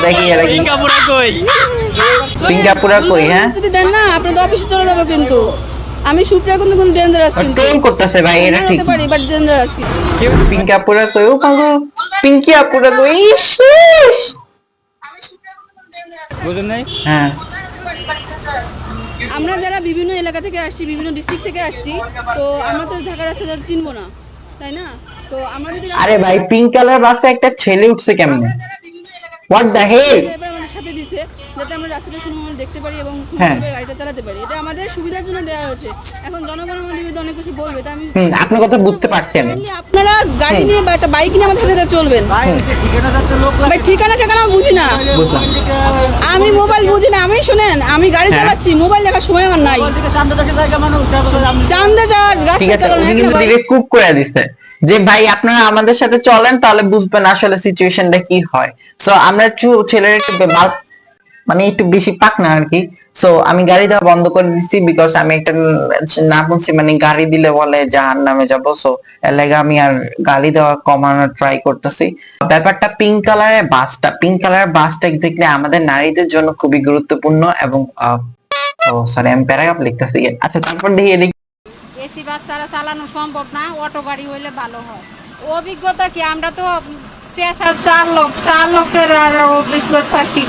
দেখি পিঙ্কাপুরা কই? পিঙ্কাপুরা কই? হ্যাঁ যদি দেন না আপনি তো অফিসে চলে যাবো কিন্তু আমি সুপ্রিয়া কিন্তু কোন ডেঞ্জারাস কিন্তু টোল করতেছে ভাই, এটা ঠিক হতে পারি বাট ডেঞ্জারাস কিন্তু পিঙ্কাপুরা কই? ও পাগল, পিঙ্কিয়াপুরা কই? ইস, বুঝেন নাই? হ্যাঁ আমরা যারা বিভিন্ন এলাকা থেকে আসছি বিভিন্ন ডিস্ট্রিক্ট থেকে আসছি তো আমরা তো ঢাকা রাস্তা চিনবো না তাই না তো আমরা যদি আরে ভাই পিঙ্ক কালার বাসে একটা ছেলে উঠছে কেমনে? What the hell? আমাদের সাথে দিচ্ছে যাতে আমরা রাস্তাটা সুন্দর দেখতে পারি এবং হ্যাঁ। সুন্দরভাবে গাড়িটা চালাতে পারি এটা আমাদের সুবিধার জন্য দেওয়া হয়েছে এখন জনগণ আমাদের বিরুদ্ধে অনেক কিছু বলবে তা আমি আপনার কথা বুঝতে পারছি আমি। আপনারা গাড়ি নিয়ে বা একটা বাইক নিয়ে আমাদের সাথে সাথে চলবেন ভাই ঠিকানা ঠিকানা বুঝি না আমি মোবাইল বুঝি না আমি শুনেন আমি গাড়ি হ্যাঁ। চালাচ্ছি মোবাইল দেখার সময় আমার নাই চান্দে যাওয়ার ঠিক রাস্তা আছে, চালানো উনি একটা কিন্তু বাইক ডিরেক্ট কুক করে দিচ্ছে যে ভাই আপনারা আমাদের সাথে চলেন তাহলে বুঝবেন আসলে সিচুয়েশনটা কি হয়। সো আমরা একটু ছেলের একটু মানে একটু বেশি পাক না আর কি। সো আমি গাড়ি দেওয়া বন্ধ করে দিচ্ছি বিকজ আমি একটা না বলছি মানে গাড়ি দিলে বলে জাহান নামে যাবো। সো এর লাগে আমি আর গাড়ি দেওয়া কমানোর ট্রাই করতেছি। ব্যাপারটা পিঙ্ক কালারের বাসটা এক্স্যাক্টলি আমাদের নারীদের জন্য খুবই গুরুত্বপূর্ণ এবং ও সরি আমি প্যারাগ্রাফ লিখতেছি। আচ্ছা তারপর দেখি এদিকে এসি বাস ছাড়া চালানো সম্ভব না, অটো গাড়ি হইলে ভালো হয়। অভিজ্ঞতা কি, আমরা তো পেশার চালকের আর অভিজ্ঞতা কি?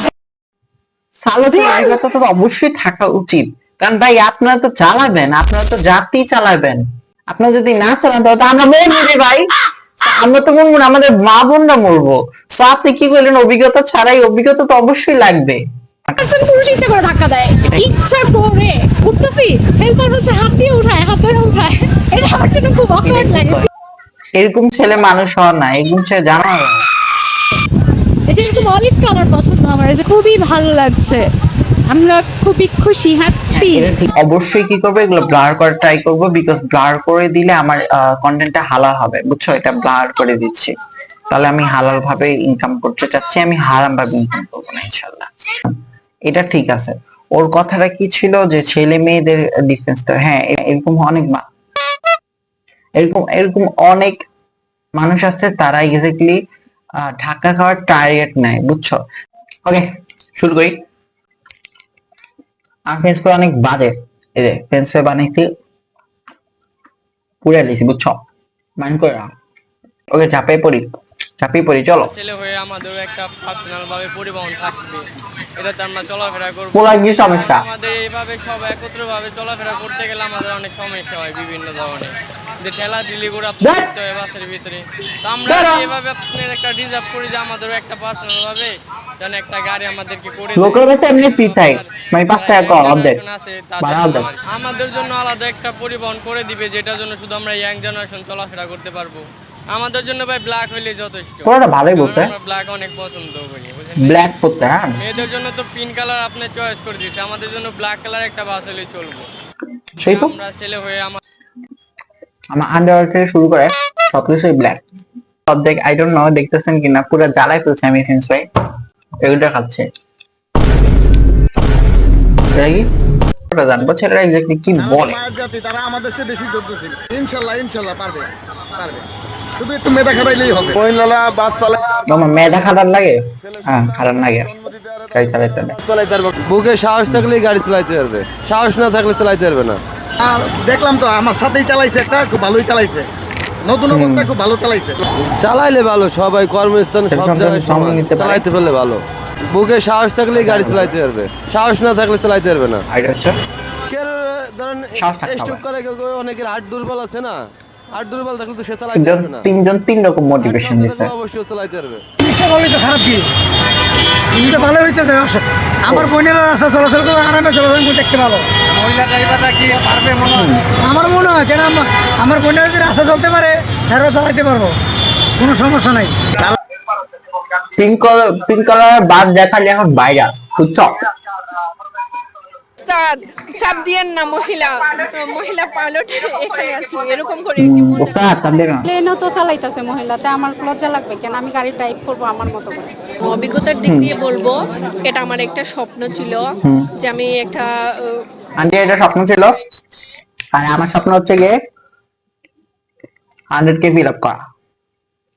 চালকের অভিজ্ঞতা তো অবশ্যই থাকা উচিত, কারণ ভাই আপনারা তো চালাবেন, আপনারা তো জাতি চালাবেন। আপনারা যদি না চালান তাহলে তো আমরা মরবো রে ভাই, আমরা তো মরবো না, আমাদের মা বোনরা মরবো। সো আপনি কি বললেন অভিজ্ঞতা ছাড়াই? অভিজ্ঞতা তো অবশ্যই লাগবে। পার্সন পুরুষ ইচ্ছা করে ধাক্কা দেয়, ইচ্ছা করে উঠতেছি হেল্পার হচ্ছে হাত দিয়ে উঠায়, হাত ধরে উঠায়, এটা আমার জন্য খুব অকওয়ার্ড লাগে। এরকম ছেলে মানুষ হওয়ার না, এরকম ছেলে জানা না। এই যে এরকম অলিভ কালার পছন্দ আমার, এই যে খুবই ভালো লাগছে, আমরা খুবই খুশি, হ্যাপি। এটা ঠিক, অবশ্যই কি করবো এগুলো ব্লার করে ট্রাই করবো, বিকজ ব্লার করে দিলে আমার কন্টেন্টটা হালাল হবে, বুঝছো? এটা ব্লার করে দিচ্ছি, তাহলে আমি হালাল ভাবে ইনকাম করতে চাচ্ছি, আমি হারাম ভাবে ইনকাম করবো না ইনশাল্লাহ। এটা ঠিক আছে। ওর কথাটা কি ছিল যে ছেলে মেয়েদের ডিফারেন্সটা? হ্যাঁ এরকম এরকম অনেক মানুষ আছে তারা এক্স্যাক্টলি ধাক্কা খাওয়ার টার্গেট নেয়, বুঝছো? ওকে শুরু করি। আর ফ্রেঞ্চ ফ্রাই অনেক বাজে, এই যে ফ্রেঞ্চ ফ্রাই বানাইছি পুড়ে লিখি, বুঝছো? মাইন্ড করে না। ওকে চাপিয়ে পড়ি চলো। ছেলে হয়ে আমাদের একটা পার্সোনাল ভাবে পরিবহন থাকবে, এটাতে আমরা চলাফেরা করবো। পোলা কি সমস্যা? আমাদের এইভাবে সব একত্র ভাবে চলাফেরা করতে গেলে আমাদের অনেক সমস্যা হয় বিভিন্ন ধরনের, যে ঠেলা ঠেলি করে আপনার করতে হয় বাসের ভিতরে। তো আমরা এইভাবে আপনার একটা রিজার্ভ করি যে আমাদেরও একটা পার্সোনাল ভাবে যেন একটা গাড়ি আমাদেরকে করে দেয়। লোকের কাছে এমনি পিঠাই মানে 5 টাকা কম অর্ধেক আছে তাদের বাড়া অর্ধেক। আমাদের জন্য আলাদা একটা পরিবহন করে দিবে, যেটার জন্য শুধু আমরা ইয়াং জেনারেশন চলাফেরা করতে পারবো। আমাদের জন্য ভাই ব্ল্যাক হইলে যথেষ্ট। পুরোটা ভালোই বলছে, আমরা ব্ল্যাক অনেক পছন্দ করি, বুঝেন? ব্ল্যাক পড়তে। হ্যাঁ মেয়েদের জন্য তো পিঙ্ক কালার আপনি চয়েস করে দিয়েছে, আমাদের জন্য ব্ল্যাক কালার একটা বাস হলে চলবো। সেই তো আমরা ছেলে হয়ে আমার আন্ডারওয়্যার থেকে শুরু করে সবকিছুই ব্ল্যাক অর্ধেক। আই ডোন্ট নো দেখতেছেন কিনা, পুরো জ্বালাই ফেলছে আমি ফ্রেঞ্চ ফ্রাই এগুলো খাচ্ছে। এটা কি ওটা জানবো ছেলেরা এক্স্যাক্টলি কি বলে। মায়ের জাতি তারা আমাদের চেয়ে বেশি যোগ্য ছিল। ইনশাল্লাহ পারবে। শুধু একটু মেধা খাটাইলেই হবে। মহিলারা বাস চালায়, তোমার মেধা খাটার লাগে? হ্যাঁ খাটার লাগে, গাড়ি চালাইতে হবে। বুকে সাহস থাকলেই গাড়ি চালাইতে পারবে, সাহস না থাকলে চালাইতে পারবে না। আর দেখলাম তো আমার সাথেই চালাইছে, একটা খুব ভালোই চালাইছে, নতুন অবস্থায় খুব ভালো চালাইছে। চালাইলে ভালো, সবাই কর্মস্থানে সব জায়গায় সমান, নিতে পারে। চালাইতে পারলে ভালো। বুকে সাহস থাকলেই গাড়ি চালাইতে পারবে, সাহস না থাকলে চালাইতে পারবে না। আইডিয়া হচ্ছে কেউ ধরেন সাহস থাকতে হবে। স্ট্রোক করে, কেউ অনেকের হার্ট দুর্বল আছে না, হার্ট দুর্বল থাকলে তো সে চালাইতে পারবে না। তিনজন তিন রকম মোটিভেশন দিতে। অবশ্যই চালাইতে পারবে। জিনিসটা বললে তো খারাপ কি? জিনিসটা ভালো হইতে আমার বোনেরা রাস্তা চলাচল করে আরামে চলাচল করে দেখতে পাবো। মহিলা ড্রাইভাররা কি পারবে মনে হয়? আমার মনে হয় কেন আমার বোনেরা যদি রাস্তা চলতে পারে তারাও চালাইতে পারবো, কোনো সমস্যা নাই। পিঙ্ক কালার বাদ দেখালে এখন বাইরা, বুঝছো? চাপ দিয়েন না, মহিলা পাইলট এখানে আছে এরকম করে ওস্তাদ কাঁদবে না। প্লেনও তো চালাইতেছে মহিলাতে আমার লজ্জা লাগবে কেন? আমি গাড়ি ড্রাইভ করবো আমার মতো করে। অভিজ্ঞতার দিক দিয়ে বলবো এটা আমার একটা স্বপ্ন ছিল যে আমি একটা আন্টি এটা স্বপ্ন ছিল, আর আমার স্বপ্ন হচ্ছে গিয়ে 100K ফিল আপ করা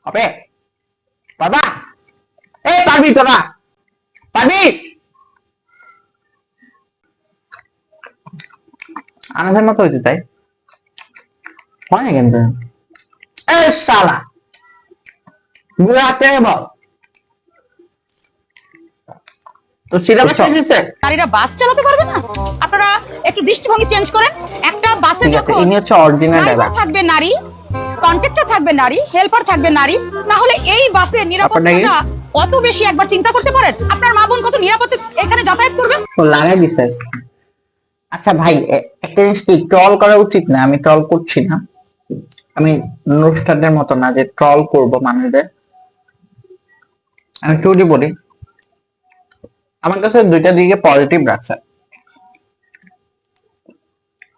হবে। বাবা এই পারবি তোরা? পানি আনাদের মতো হইতে চাই, হয় না কিন্তু এ শালা বুড়াতে বল তো সিলেবাস শেষ হয়েছে। নারীরা বাস চালাতে পারবে না? আপনারা একটু দৃষ্টিভঙ্গি চেঞ্জ করেন। একটা বাসে ঠিক আছে, যখন ইনি হচ্ছে অরিজিনাল ড্রাইভার ড্রাইভার। থাকবে নারী, কন্ট্রাক্টর থাকবে নারী, হেল্পার থাকবে নারী, তাহলে এই বাসের নিরাপত্তাটা কত বেশি একবার চিন্তা করতে পারেন? আপনার মা বোন কত নিরাপদে এখানে যাতায়াত করবে? তো লাগাই দিছে। আচ্ছা ভাই, একটা জিনিস কি ট্রল করা উচিত না? আমি ট্রল করছি না, আমি নুরস্টারদের মতো না যে ট্রল করব মানুষদের। আমি টুরি বলি, আমার কাছে দুইটা দিকে পজিটিভ রাখছে,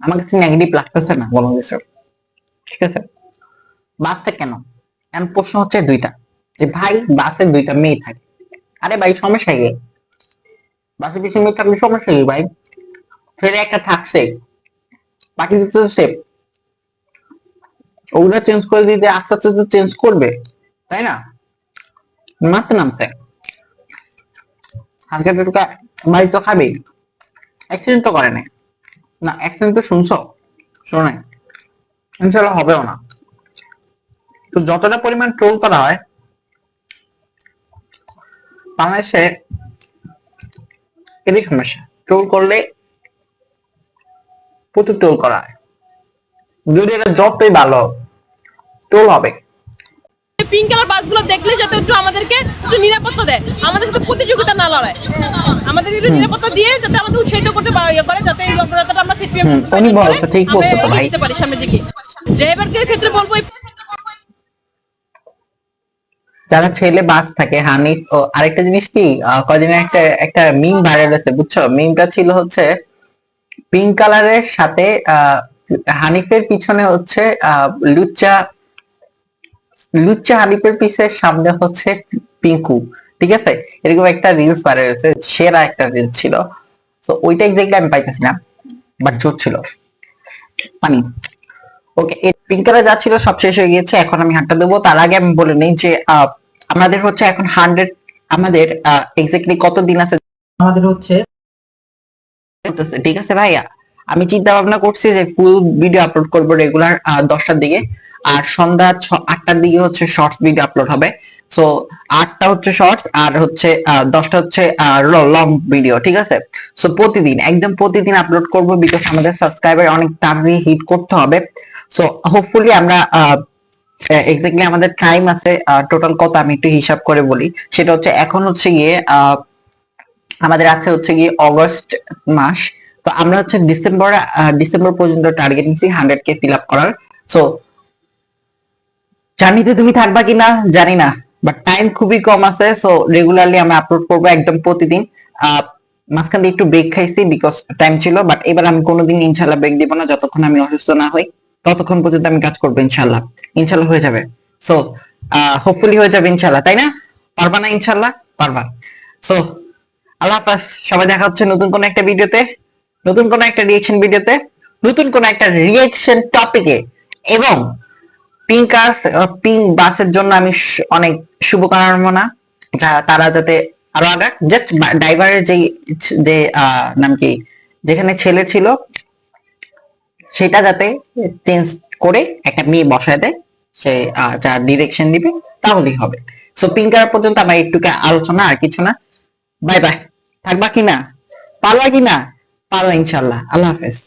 আমার কাছে নেগেটিভ লাগতেছে না কোনো কিছু। ঠিক আছে, বাসটা কেন? এখন প্রশ্ন হচ্ছে দুইটা, যে ভাই বাসে দুইটা মেয়ে থাকে। আরে ভাই সমস্যা কি? বাসে কিছু মেয়ে থাকলে সমস্যা কি ভাই? ছেলে একটা থাকছে, বাকি তো সেফ। ওগুলা চেঞ্জ করে দিতে আস্তে আস্তে তো চেঞ্জ করবে, তাই না? মারতে নামছে, হালকা টুকা বাড়ি তো খাবেই। অ্যাক্সিডেন্ট তো করে নাই না, অ্যাক্সিডেন্ট তো শুনছো? শোনো নাই, ইনশাল্লাহ হবেও না। তো যতটা পরিমাণ ট্রোল করা হয় বাংলাদেশে, এরই সমস্যা। ট্রোল করলে প্রচুর ট্রোল করা হয়, যদি এটা যতই ভালো ট্রোল হবে। পিঙ্ক কালার বাসগুলো দেখলে যাতে একটু আমাদেরকে একটু নিরাপত্তা দেয়, আমাদের সাথে প্রতিযোগিতা না লড়ায়, আমাদের একটু নিরাপত্তা দিয়ে যাতে আমাদের উৎসাহিত করতে করে, যাতে এই অগ্রযাত্রাটা আমরা সিপিএম উনি বলছে, ঠিক বলছে তো ভাই। দিতে পারি সামনের দিকে। ড্রাইভারদের ক্ষেত্রে বলবো যারা ছেলে বাস থাকে, হানিফ ও আরেকটা জিনিস কি, কদিনের একটা একটা মিম ভাইরাল হয়েছে বুঝছো? মিমটা ছিল হচ্ছে পিঙ্ক কালারের সাথে হানিফের পিছনে হচ্ছে লুচ্চা লুচ্চা, হানিফের পিছের সামনে হচ্ছে পিঙ্কু। ঠিক আছে, এরকম একটা রিলস ভাইরাল হয়েছে, সেরা একটা রিলস ছিল। তো ওইটা এক্স্যাক্টলি আমি পাইতেছি না, বাট জোর ছিল। পানি ওকে, পিঙ্ক কালার যা ছিল সব শেষ হয়ে গিয়েছে, এখন আমি হাতটা দেবো। তার আগে আমি বলে নেই যে আমাদের হচ্ছে এখন 100, আমাদের এক্স্যাক্টলি কত দিন আছে আমাদের হচ্ছে। ঠিক আছে ভাইয়া, আমি চিন্তা ভাবনা করছি যে ফুল ভিডিও আপলোড করব রেগুলার 10টার দিকে, আর সন্ধ্যা 8টার দিকে হচ্ছে শর্টস ভিডিও আপলোড হবে। সো 8টা হচ্ছে শর্টস, আর হচ্ছে 10টা হচ্ছে লং ভিডিও। ঠিক আছে, সো প্রতিদিন, একদম প্রতিদিন আপলোড করব, বিকজ আমাদের সাবস্ক্রাইবার অনেক তাড়াতাড়ি হিট করতে হবে। সো হোপফুলি আমরা এক্স্যাক্টলি আমাদের টাইম আছে টোটাল কত, আমি একটু হিসাব করে বলি। সেটা হচ্ছে এখন হচ্ছে গিয়ে আমাদের আছে হচ্ছে গিয়ে অগস্ট মাস। তো আমরা হচ্ছে ডিসেম্বর পর্যন্ত টার্গেট নিছি 100K ফিল আপ করার। সো জার্নিতে তুমি থাকবা কিনা জানি না, বাট টাইম খুবই কম আছে। সো রেগুলারলি আমরা আপলোড করবো একদম প্রতিদিন। মাঝখান দিয়ে একটু ব্রেক খাইছি বিকজ টাইম ছিল, বাট এবার আমি কোনোদিন ইনশাল্লাহ ব্রেক দিব না, যতক্ষণ আমি অসুস্থ না হই ততক্ষণ পর্যন্ত আমি কাজ করবো। ইনশাল্লাহ ইনশাল্লাহ হয়ে যাবে। সো হোপফুলি হয়ে যাবে ইনশাল্লাহ, তাই না? পারবা না? ইনশাল্লাহ পারবা। সো আল্লাহ হাফেজ, সবাই দেখা হচ্ছে নতুন কোন একটা ভিডিওতে, নতুন কোন একটা রিঅ্যাকশন ভিডিওতে, নতুন কোন একটা রিঅ্যাকশন টপিকে। এবং পিঙ্ক বাসের জন্য আমি অনেক শুভকামনা, তারা যাতে আরো আগাক। জাস্ট ড্রাইভারের যে নাম কি, যেখানে ছেলে ছিল সেটা যাতে চেঞ্জ করে একটা মেয়ে বসায় দেয়, সে যা ডিরেকশন দিবে তাহলেই হবে। সো পিঙ্ক কালার পর্যন্ত আমার একটুকে আলোচনা, আর কিছু না। বাই বাই, থাকবা কিনা, পারবা কিনা? পারবা ইনশাল্লাহ। আল্লাহ হাফেজ।